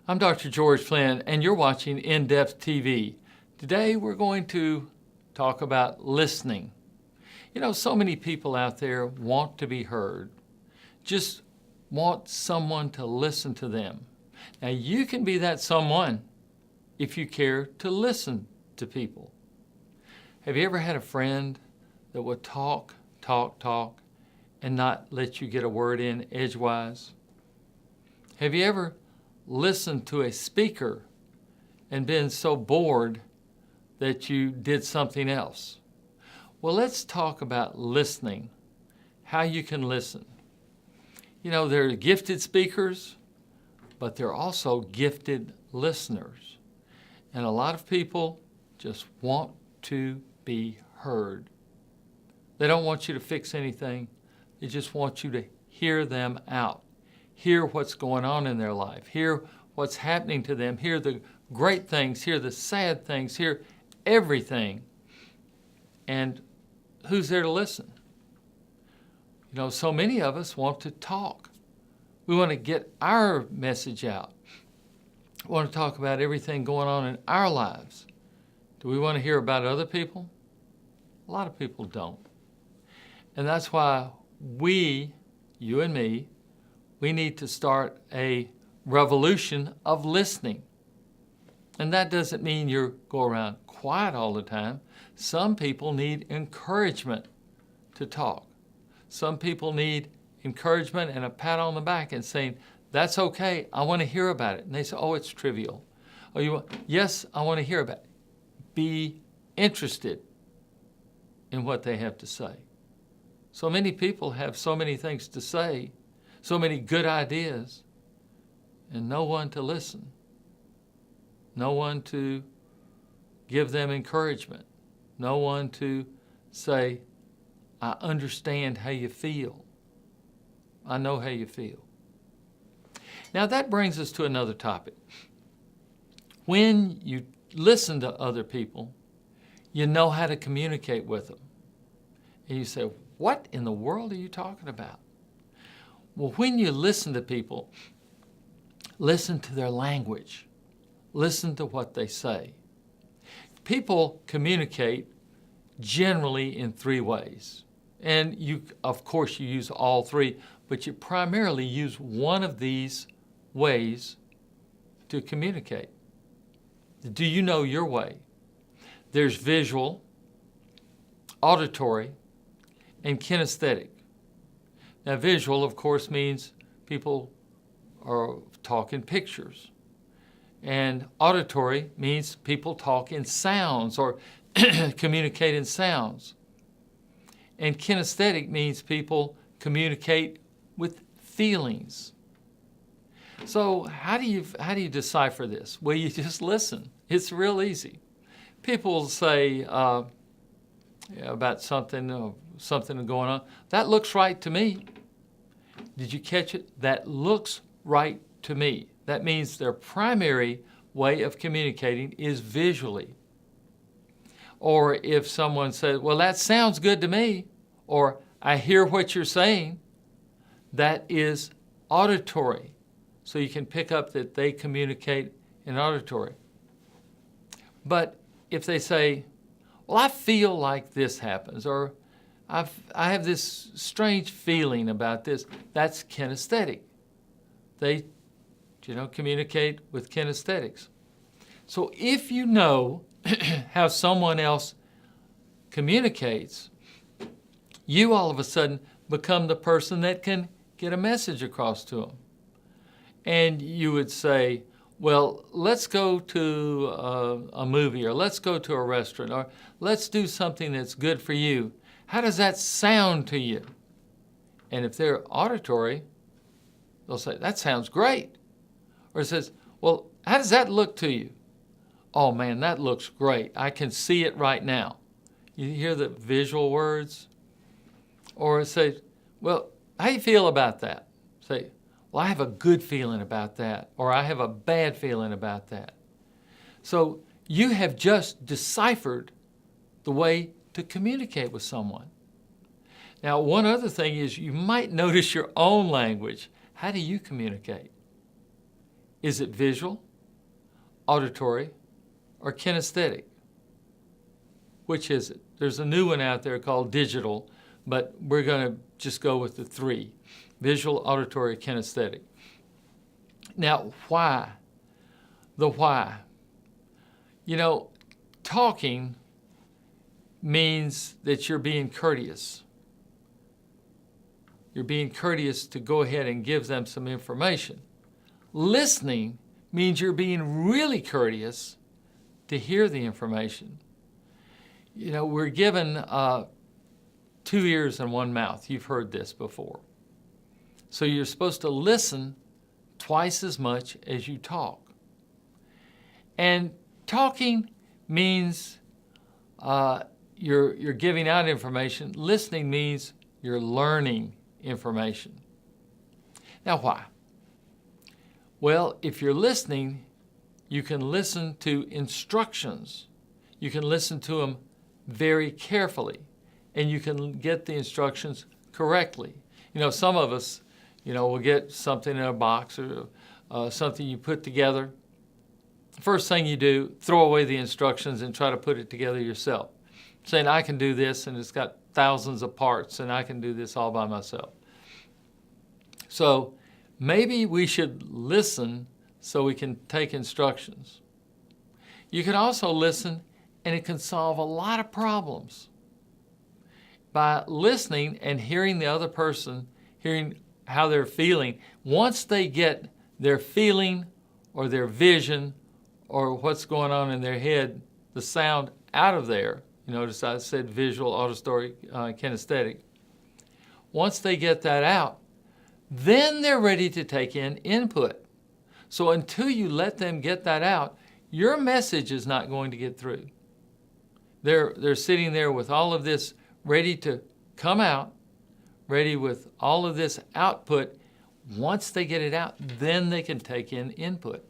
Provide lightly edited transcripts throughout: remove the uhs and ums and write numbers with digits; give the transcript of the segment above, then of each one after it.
I'm Dr. George Flynn, and you're watching In-Depth TV. Today, we're going to talk about listening. You know, so many people out there want to be heard, just want someone to listen to them. Now, you can be that someone if you care to listen to people. Have you ever had a friend that would talk, and not let you get a word in edgewise? Have you ever listened to a speaker and been so bored that you did something else? Well, let's talk about listening, how you can listen. You know, there are gifted speakers, but there are also gifted listeners. And a lot of people just want to be heard. They don't want you to fix anything. They just want you to hear them out. Hear what's going on in their life. Hear what's happening to them. Hear the great things. Hear the sad things. Hear everything. And who's there to listen? You know, so many of us want to talk. We want to get our message out. We want to talk about everything going on in our lives. Do we want to hear about other people? A lot of people don't. And that's why we, you and me, we need to start a revolution of listening. And that doesn't mean you go around quiet all the time. Some people need encouragement to talk. Some people need encouragement and a pat on the back and saying, that's okay, I want to hear about it. And they say, oh, it's trivial. Oh, yes, I want to hear about it. Be interested in what they have to say. So many people have so many things to say, so many good ideas, and no one to listen. No one to give them encouragement. No one to say, I understand how you feel. I know how you feel. Now that brings us to another topic. When you listen to other people, you know how to communicate with them. And you say, what in the world are you talking about? Well, when you listen to people, listen to their language. Listen to what they say. People communicate generally in three ways. And you, of course, you use all three, but you primarily use one of these ways to communicate. Do you know your way? There's visual, auditory, and kinesthetic. Now, visual, of course, means people are talking pictures. And auditory means people talk in sounds or communicate in sounds. And kinesthetic means people communicate with feelings. So how do you decipher this? Well, you just listen. It's real easy. People say about something going on, that looks right to me. Did you catch it? That looks right to me. That means their primary way of communicating is visually. Or if someone says, well, that sounds good to me, or I hear what you're saying, that is auditory. So you can pick up that they communicate in auditory. But if they say, well, I feel like this happens, or I have this strange feeling about this, that's kinesthetic. They, communicate with kinesthetics. So if you know how someone else communicates, you all of a sudden become the person that can get a message across to them. And you would say, well, let's go to a movie, or let's go to a restaurant, or let's do something that's good for you. How does that sound to you? And if they're auditory, they'll say, that sounds great. Or it says, well, how does that look to you? Oh man, that looks great. I can see it right now. You hear the visual words? Or it says, well, how do you feel about that? Say, well, I have a good feeling about that, or I have a bad feeling about that. So you have just deciphered the way to communicate with someone. Now, one other thing is you might notice your own language. How do you communicate? Is it visual, auditory, or kinesthetic? Which is it? There's a new one out there called digital, but we're going to just go with the three: visual, auditory, kinesthetic. Now, why? The why. You know, talking means that you're being courteous. You're being courteous to go ahead and give them some information. Listening means you're being really courteous to hear the information. You know, we're given 2 ears and 1 mouth. You've heard this before. So you're supposed to listen twice as much as you talk. And talking means you're giving out information. Listening means you're learning information. Now, why? Well, if you're listening, you can listen to instructions. You can listen to them very carefully, and you can get the instructions correctly. You know, some of us, will get something in a box or something you put together. First thing you do, throw away the instructions and try to put it together yourself, saying, I can do this, and it's got thousands of parts, and I can do this all by myself. So maybe we should listen so we can take instructions. You can also listen, and it can solve a lot of problems. By listening and hearing the other person, hearing how they're feeling, once they get their feeling or their vision or what's going on in their head, the sound out of there, notice I said visual, auditory, kinesthetic. Once they get that out, then they're ready to take in input. So until you let them get that out, your message is not going to get through. They're sitting there with all of this ready to come out, ready with all of this output. Once they get it out, then they can take in input.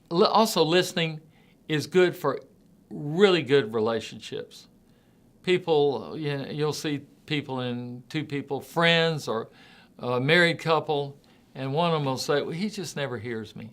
Also, listening is good for really good relationships. People, you'll see people in two people, friends or a married couple, and one of them will say, well, he just never hears me.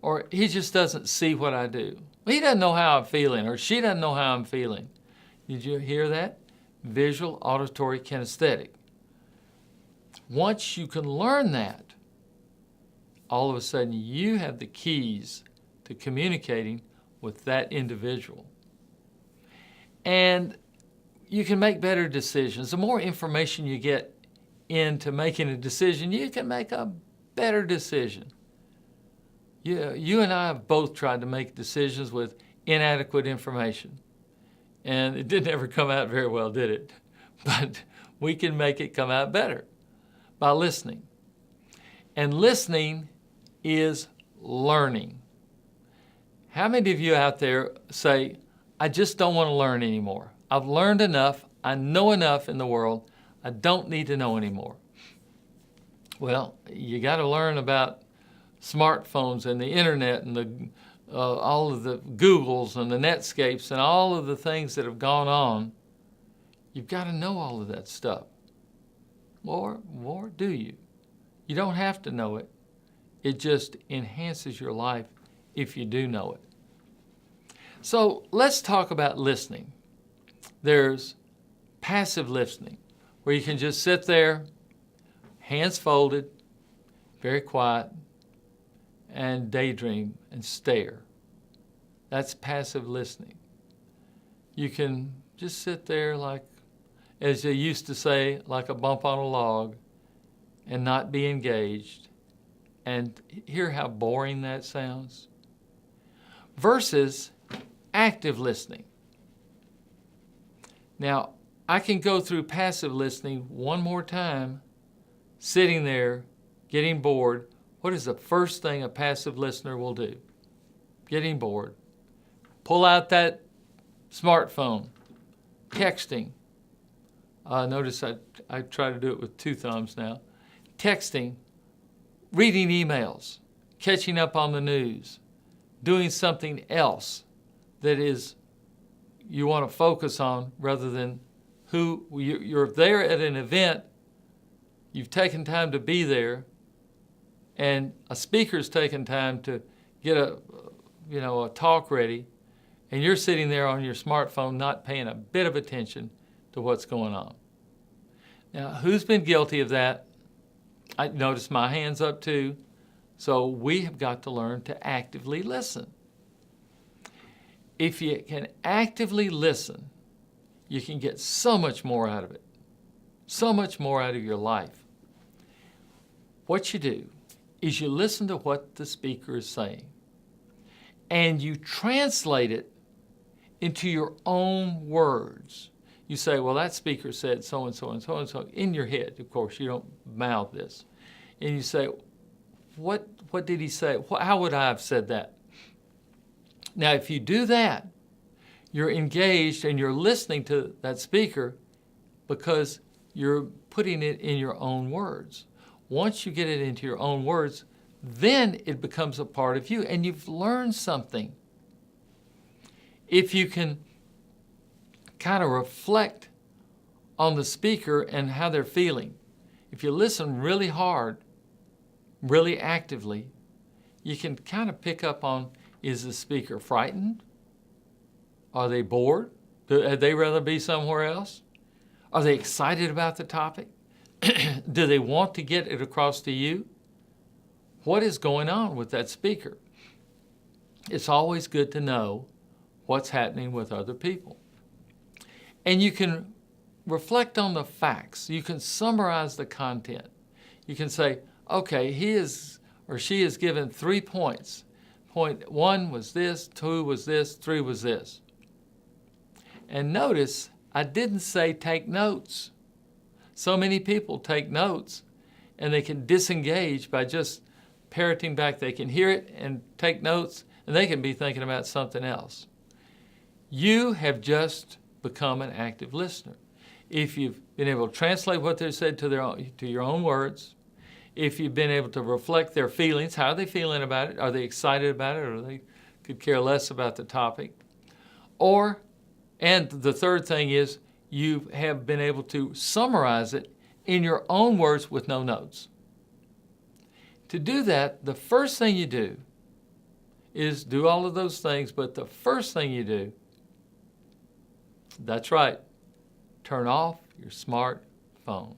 Or he just doesn't see what I do. He doesn't know how I'm feeling, or she doesn't know how I'm feeling. Did you hear that? Visual, auditory, kinesthetic. Once you can learn that, all of a sudden you have the keys to communicating with that individual. And you can make better decisions. The more information you get into making a decision, you can make a better decision. You and I have both tried to make decisions with inadequate information. And it didn't ever come out very well, did it? But we can make it come out better by listening. And listening is learning. How many of you out there say, I just don't want to learn anymore. I've learned enough. I know enough in the world. I don't need to know anymore. Well, you got to learn about smartphones and the internet and all of the Googles and the Netscapes and all of the things that have gone on. You've got to know all of that stuff. Or do you? You don't have to know it. It just enhances your life if you do know it. So let's talk about listening. There's passive listening, where you can just sit there, hands folded, very quiet, and daydream and stare. That's passive listening. You can just sit there like, as they used to say, like a bump on a log, and not be engaged, and hear how boring that sounds. Versus active listening. Now, I can go through passive listening one more time, sitting there, getting bored. What is the first thing a passive listener will do? Getting bored. Pull out that smartphone, texting. Notice I try to do it with 2 thumbs now. Texting, reading emails, catching up on the news, doing something else that is you want to focus on rather than who you're there at an event, you've taken time to be there, and a speaker's taking time to get a talk ready, and you're sitting there on your smartphone not paying a bit of attention to what's going on. Now, who's been guilty of that? I notice my hand's up too. So we have got to learn to actively listen. If you can actively listen, you can get so much more out of it, so much more out of your life. What you do is you listen to what the speaker is saying, and you translate it into your own words. You say, well, that speaker said so and so and so and so, in your head. Of course, you don't mouth this. And you say, what did he say? How would I have said that? Now, if you do that, you're engaged and you're listening to that speaker because you're putting it in your own words. Once you get it into your own words, then it becomes a part of you and you've learned something. If you can kind of reflect on the speaker and how they're feeling, if you listen really hard, really actively, you can kind of pick up on, is the speaker frightened? Are they bored? Would they rather be somewhere else? Are they excited about the topic? Do they want to get it across to you? What is going on with that speaker? It's always good to know what's happening with other people. And you can reflect on the facts. You can summarize the content. You can say, okay, he is or she is given 3 points. Point 1 was this, 2 was this, 3 was this. And notice, I didn't say take notes. So many people take notes and they can disengage by just parroting back. They can hear it and take notes and they can be thinking about something else. You have just become an active listener. If you've been able to translate what they said to your own words, if you've been able to reflect their feelings, how are they feeling about it? Are they excited about it, or they could care less about the topic? And the third thing is, you have been able to summarize it in your own words with no notes. To do that, the first thing you do is do all of those things, but the first thing you do, that's right, turn off your smartphone.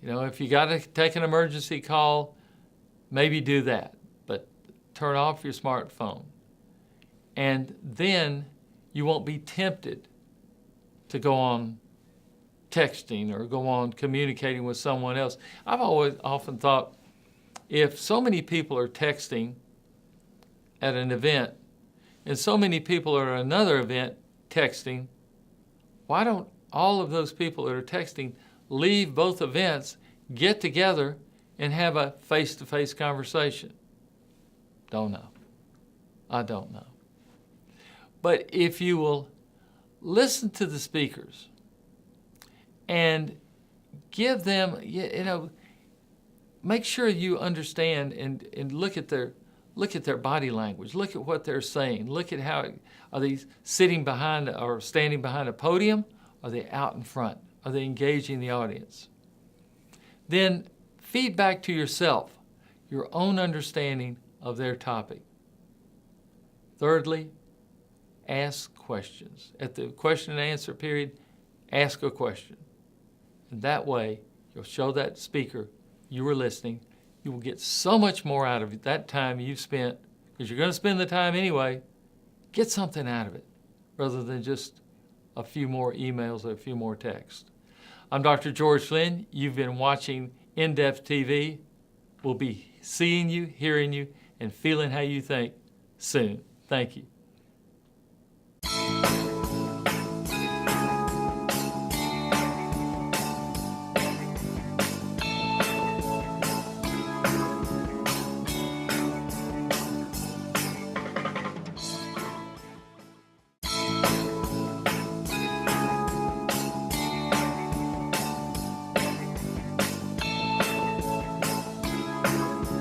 You know, if you got to take an emergency call, maybe do that, but turn off your smartphone. And then you won't be tempted to go on texting or go on communicating with someone else. I've often thought, if so many people are texting at an event and so many people are at another event texting, why don't all of those people that are texting leave both events, get together, and have a face-to-face conversation? Don't know. I don't know. But if you will listen to the speakers and give them, make sure you understand and look at their body language. Look at what they're saying. Look at how, are they sitting behind or standing behind a podium? Are they out in front? Are they engaging the audience? Then feed back to yourself your own understanding of their topic. Thirdly, ask questions. At the question and answer period, ask a question. And that way, you'll show that speaker you were listening. You will get so much more out of that time you've spent, because you're going to spend the time anyway. Get something out of it rather than just a few more emails or a few more texts. I'm Dr. George Flynn. You've been watching In-Depth TV. We'll be seeing you, hearing you, and feeling how you think soon. Thank you.